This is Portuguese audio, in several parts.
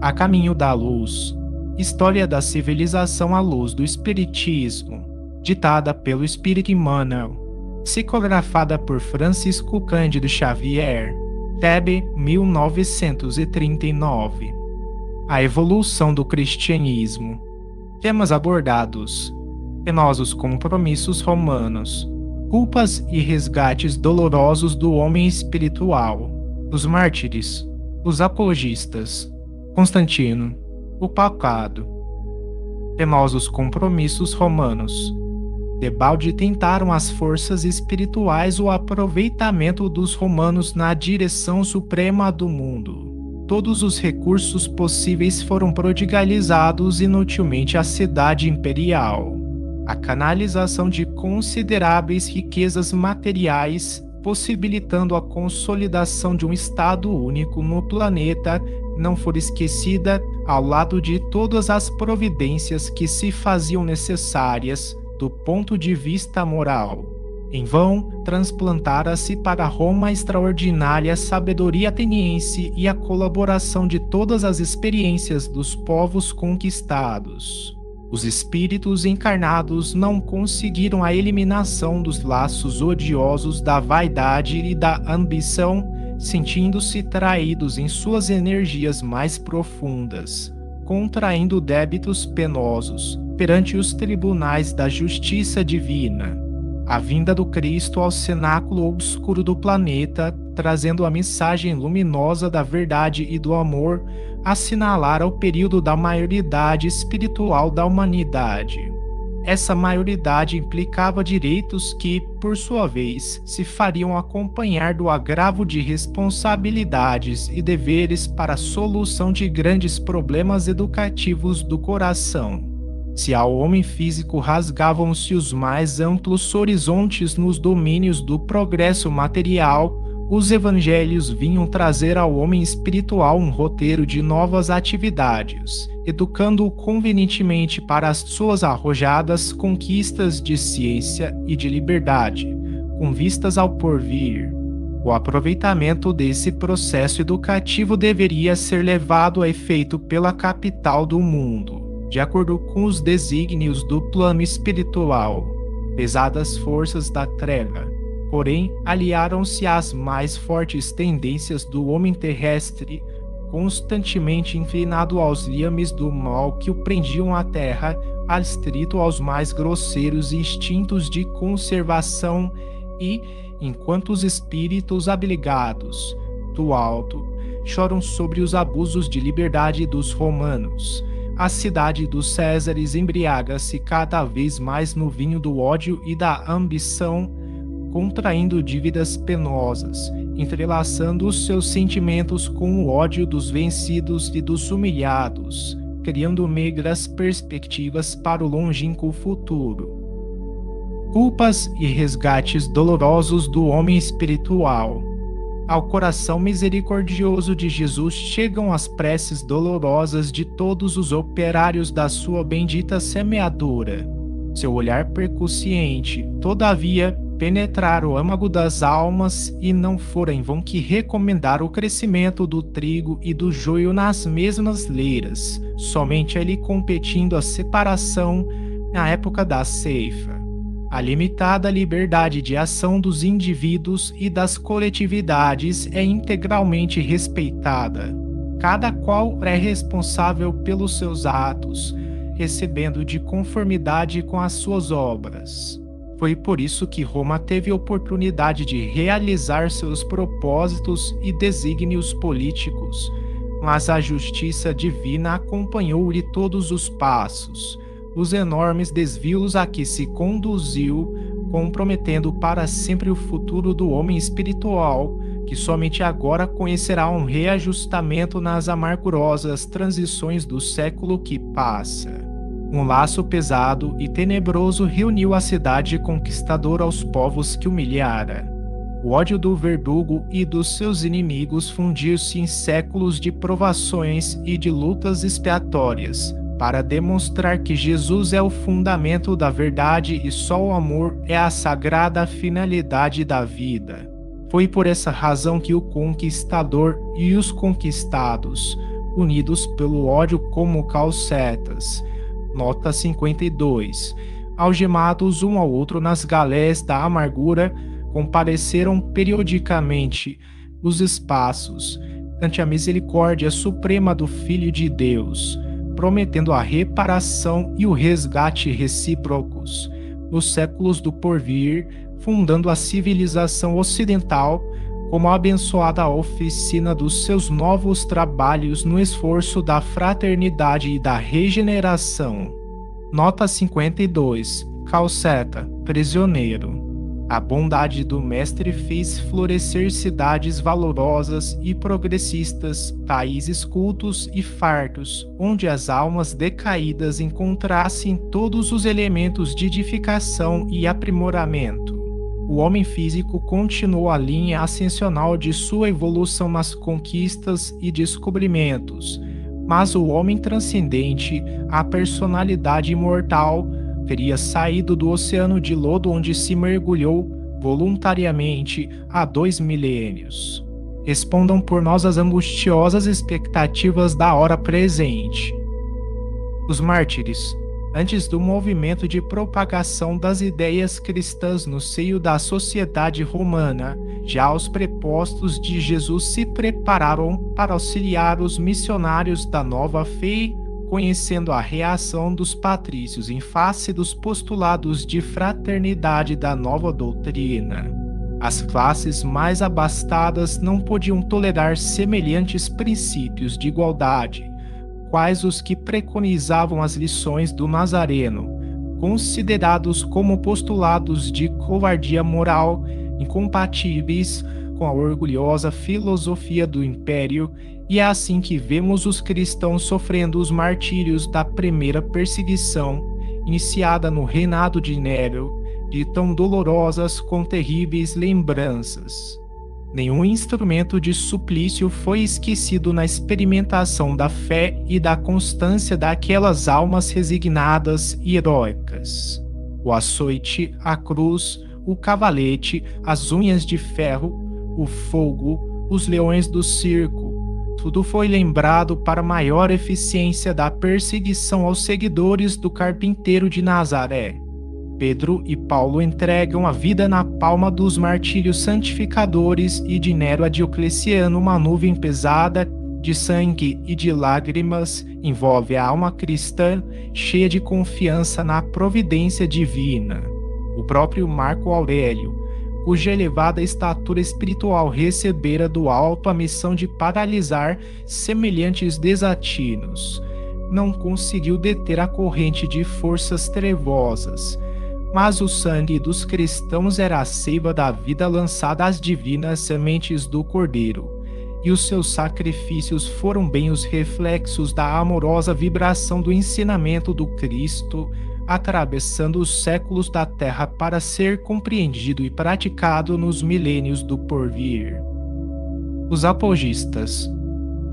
A Caminho da Luz. História da civilização à luz do Espiritismo. Ditada pelo Espírito Emmanuel. Psicografada por Francisco Cândido Xavier. Tebe, 1939. A evolução do cristianismo. Temas abordados: penosos compromissos romanos, culpas e resgates dolorosos do homem espiritual, os mártires, os apologistas, Constantino, o papado. Penosos compromissos romanos. Debalde tentaram as forças espirituais o aproveitamento dos romanos na direção suprema do mundo. Todos os recursos possíveis foram prodigalizados inutilmente à cidade imperial. A canalização de consideráveis riquezas materiais, possibilitando a consolidação de um Estado único no planeta, não for esquecida ao lado de todas as providências que se faziam necessárias do ponto de vista moral. Em vão, transplantara-se para Roma a extraordinária sabedoria ateniense e a colaboração de todas as experiências dos povos conquistados. Os espíritos encarnados não conseguiram a eliminação dos laços odiosos da vaidade e da ambição, sentindo-se traídos em suas energias mais profundas, contraindo débitos penosos perante os tribunais da justiça divina. A vinda do Cristo ao cenáculo obscuro do planeta, trazendo a mensagem luminosa da verdade e do amor, assinalara o período da maioridade espiritual da humanidade. Essa maioridade implicava direitos que, por sua vez, se fariam acompanhar do agravo de responsabilidades e deveres para a solução de grandes problemas educativos do coração. Se ao homem físico rasgavam-se os mais amplos horizontes nos domínios do progresso material, os evangelhos vinham trazer ao homem espiritual um roteiro de novas atividades, educando-o convenientemente para as suas arrojadas conquistas de ciência e de liberdade, com vistas ao porvir. O aproveitamento desse processo educativo deveria ser levado a efeito pela capital do mundo, de acordo com os desígnios do plano espiritual. Pesadas forças da treva, porém, aliaram-se às mais fortes tendências do homem terrestre, constantemente inclinado aos liames do mal que o prendiam à terra, adstrito aos mais grosseiros instintos de conservação e, enquanto os espíritos abnegados do alto choram sobre os abusos de liberdade dos romanos, a cidade dos Césares embriaga-se cada vez mais no vinho do ódio e da ambição, contraindo dívidas penosas, entrelaçando os seus sentimentos com o ódio dos vencidos e dos humilhados, criando megras perspectivas para o longínquo futuro. Culpas e resgates dolorosos do homem espiritual. Ao coração misericordioso de Jesus chegam as preces dolorosas de todos os operários da sua bendita semeadura. Seu olhar percussiente, todavia, penetrar o âmago das almas, e não fora em vão que recomendar o crescimento do trigo e do joio nas mesmas leiras, somente ali competindo a separação na época da ceifa. A limitada liberdade de ação dos indivíduos e das coletividades é integralmente respeitada. Cada qual é responsável pelos seus atos, recebendo de conformidade com as suas obras. Foi por isso que Roma teve oportunidade de realizar seus propósitos e desígnios políticos, mas a justiça divina acompanhou-lhe todos os passos, os enormes desvios a que se conduziu, comprometendo para sempre o futuro do homem espiritual, que somente agora conhecerá um reajustamento nas amargurosas transições do século que passa. Um laço pesado e tenebroso reuniu a cidade conquistadora aos povos que humilhara. O ódio do verdugo e dos seus inimigos fundiu-se em séculos de provações e de lutas expiatórias, para demonstrar que Jesus é o fundamento da verdade e só o amor é a sagrada finalidade da vida. Foi por essa razão que o conquistador e os conquistados, unidos pelo ódio como calcetas. Nota 52. Algemados um ao outro nas galés da amargura, compareceram periodicamente os espaços ante a misericórdia suprema do Filho de Deus, prometendo a reparação e o resgate recíprocos nos séculos do porvir, fundando a civilização ocidental como a abençoada oficina dos seus novos trabalhos no esforço da fraternidade e da regeneração. Nota 52. Calceta, prisioneiro. A bondade do Mestre fez florescer cidades valorosas e progressistas, países cultos e fartos, onde as almas decaídas encontrassem todos os elementos de edificação e aprimoramento. O homem físico continuou a linha ascensional de sua evolução nas conquistas e descobrimentos, mas o homem transcendente, a personalidade imortal, teria saído do oceano de lodo onde se mergulhou voluntariamente há 2 milênios. Respondam por nós as angustiosas expectativas da hora presente. Os mártires, antes do movimento de propagação das ideias cristãs no seio da sociedade romana, já os prepostos de Jesus se prepararam para auxiliar os missionários da nova fé, conhecendo a reação dos patrícios em face dos postulados de fraternidade da nova doutrina. As classes mais abastadas não podiam tolerar semelhantes princípios de igualdade, quais os que preconizavam as lições do Nazareno, considerados como postulados de covardia moral, incompatíveis com a orgulhosa filosofia do império, e é assim que vemos os cristãos sofrendo os martírios da primeira perseguição, iniciada no reinado de Nero, de tão dolorosas com terríveis lembranças. Nenhum instrumento de suplício foi esquecido na experimentação da fé e da constância daquelas almas resignadas e heróicas. O açoite, a cruz, o cavalete, as unhas de ferro, o fogo, os leões do circo, tudo foi lembrado para maior eficiência da perseguição aos seguidores do carpinteiro de Nazaré. Pedro e Paulo entregam a vida na palma dos martírios santificadores e de Nero a Diocleciano uma nuvem pesada de sangue e de lágrimas envolve a alma cristã cheia de confiança na providência divina. O próprio Marco Aurélio, cuja elevada estatura espiritual recebera do alto a missão de paralisar semelhantes desatinos, não conseguiu deter a corrente de forças trevosas, mas o sangue dos cristãos era a seiva da vida lançada às divinas sementes do Cordeiro, e os seus sacrifícios foram bem os reflexos da amorosa vibração do ensinamento do Cristo, atravessando os séculos da terra para ser compreendido e praticado nos milênios do porvir. Os apologistas.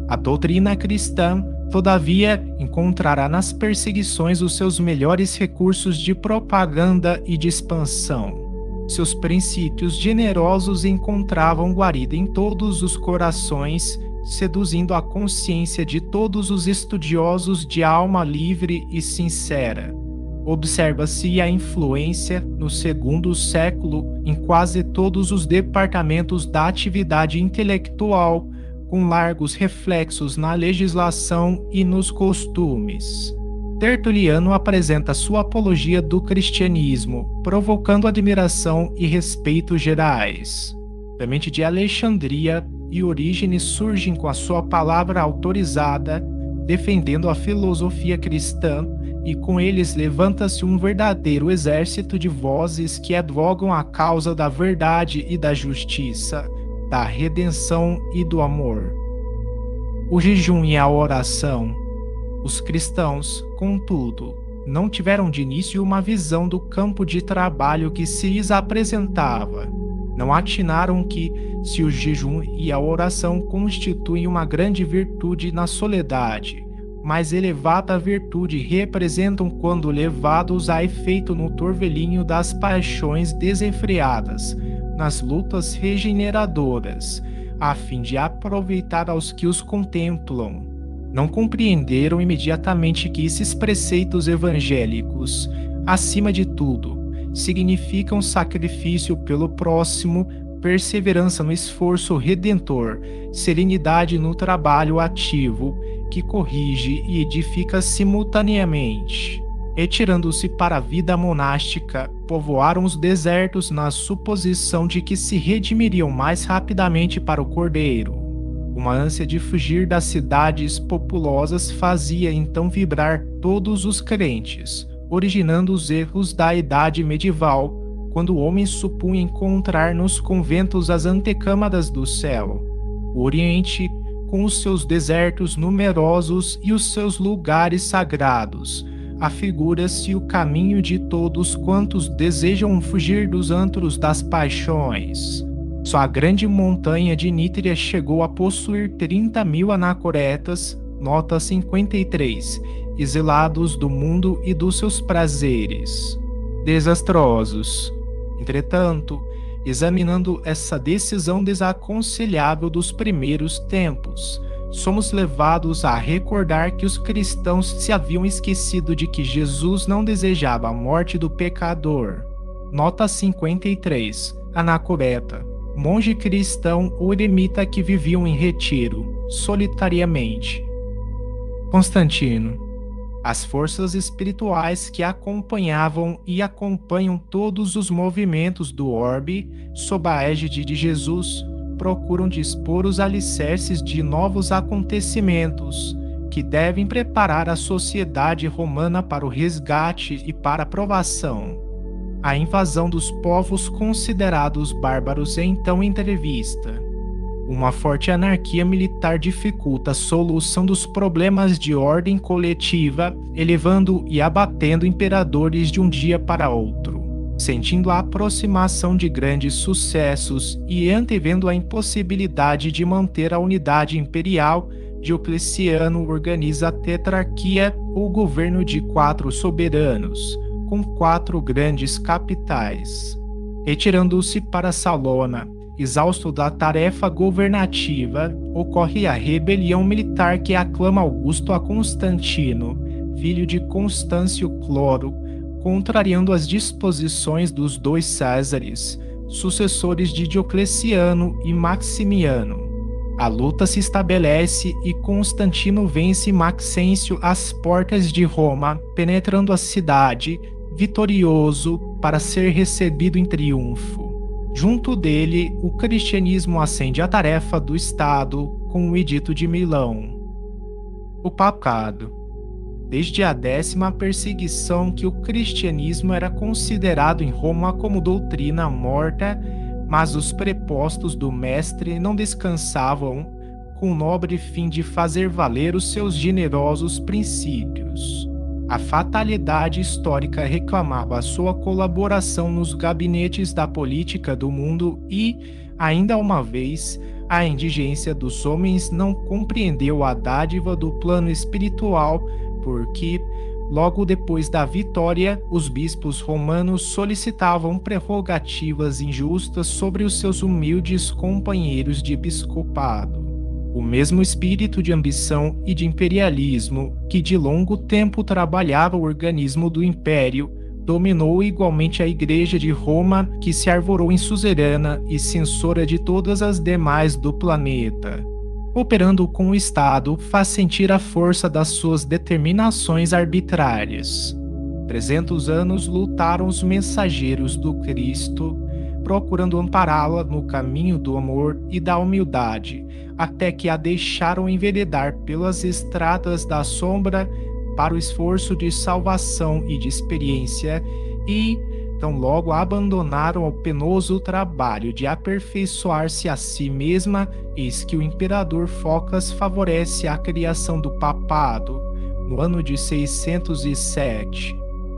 A doutrina cristã, todavia, encontrará nas perseguições os seus melhores recursos de propaganda e de expansão. Seus princípios generosos encontravam guarida em todos os corações, seduzindo a consciência de todos os estudiosos de alma livre e sincera. Observa-se a influência, no segundo século, em quase todos os departamentos da atividade intelectual, com largos reflexos na legislação e nos costumes. Tertuliano apresenta sua apologia do cristianismo, provocando admiração e respeito gerais. Clemente de Alexandria e Orígenes surgem com a sua palavra autorizada, defendendo a filosofia cristã, e com eles levanta-se um verdadeiro exército de vozes que advogam a causa da verdade e da justiça, da redenção e do amor. O jejum e a oração. Os cristãos, contudo, não tiveram de início uma visão do campo de trabalho que se lhes apresentava. Não atinaram que, se o jejum e a oração constituem uma grande virtude na soledade, mais elevada virtude representam quando levados a efeito no torvelinho das paixões desenfreadas, nas lutas regeneradoras, a fim de aproveitar aos que os contemplam. não compreenderam imediatamente que esses preceitos evangélicos, acima de tudo, significam sacrifício pelo próximo, perseverança no esforço redentor, serenidade no trabalho ativo, que corrige e edifica simultaneamente. Retirando-se para a vida monástica, povoaram os desertos na suposição de que se redimiriam mais rapidamente para o Cordeiro. Uma ânsia de fugir das cidades populosas fazia então vibrar todos os crentes, originando os erros da Idade Medieval, quando o homem supunha encontrar nos conventos as antecâmaras do céu. O Oriente, com os seus desertos numerosos e os seus lugares sagrados, afigura-se o caminho de todos quantos desejam fugir dos antros das paixões. Só a grande montanha de Nítria chegou a possuir 30.000 anacoretas, nota 53, exilados do mundo e dos seus prazeres desastrosos. Entretanto, examinando essa decisão desaconselhável dos primeiros tempos, somos levados a recordar que os cristãos se haviam esquecido de que Jesus não desejava a morte do pecador. Nota 53. Anacoreta. Monge cristão ou eremita que viviam em retiro, solitariamente. Constantino. As forças espirituais que acompanhavam e acompanham todos os movimentos do orbe, sob a égide de Jesus, procuram dispor os alicerces de novos acontecimentos, que devem preparar a sociedade romana para o resgate e para a provação. A invasão dos povos considerados bárbaros é então entrevista. Uma forte anarquia militar dificulta a solução dos problemas de ordem coletiva, elevando e abatendo imperadores de um dia para outro. Sentindo a aproximação de grandes sucessos e antevendo a impossibilidade de manter a unidade imperial, Diocleciano organiza a tetrarquia ou governo de 4 soberanos, com 4 grandes capitais. Retirando-se para Salona, exausto da tarefa governativa, ocorre a rebelião militar que aclama Augusto a Constantino, filho de Constâncio Cloro, contrariando as disposições dos 2 Césares, sucessores de Diocleciano e Maximiano. A luta se estabelece e Constantino vence Maxêncio às portas de Roma, penetrando a cidade, vitorioso, para ser recebido em triunfo. Junto dele, o cristianismo ascende à tarefa do Estado com o Edito de Milão. O Papado. Desde a 10ª perseguição que o cristianismo era considerado em Roma como doutrina morta, mas os prepostos do mestre não descansavam, com o nobre fim de fazer valer os seus generosos princípios. A fatalidade histórica reclamava sua colaboração nos gabinetes da política do mundo e, ainda uma vez, a indigência dos homens não compreendeu a dádiva do plano espiritual, porque, logo depois da vitória, os bispos romanos solicitavam prerrogativas injustas sobre os seus humildes companheiros de episcopado. O mesmo espírito de ambição e de imperialismo que de longo tempo trabalhava o organismo do império dominou igualmente a Igreja de Roma, que se arvorou em suzerana e censora de todas as demais do planeta. Operando com o Estado, faz sentir a força das suas determinações arbitrárias. 300 anos lutaram os mensageiros do Cristo, procurando ampará-la no caminho do amor e da humildade, até que a deixaram enveredar pelas estradas da sombra para o esforço de salvação e de experiência, e tão logo a abandonaram ao penoso trabalho de aperfeiçoar-se a si mesma, eis que o imperador Focas favorece a criação do papado, no ano de 607.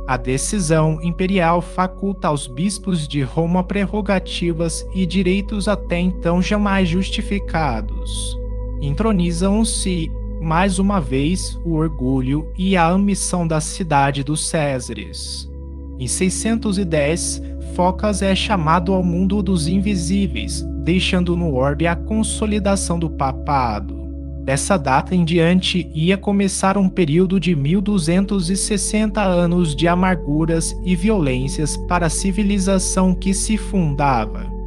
A decisão imperial faculta aos bispos de Roma prerrogativas e direitos até então jamais justificados. Entronizam-se, mais uma vez, o orgulho e a ambição da cidade dos Césares. Em 610, Focas é chamado ao mundo dos invisíveis, deixando no orbe a consolidação do papado. Dessa data em diante ia começar um período de 1260 anos de amarguras e violências para a civilização que se fundava.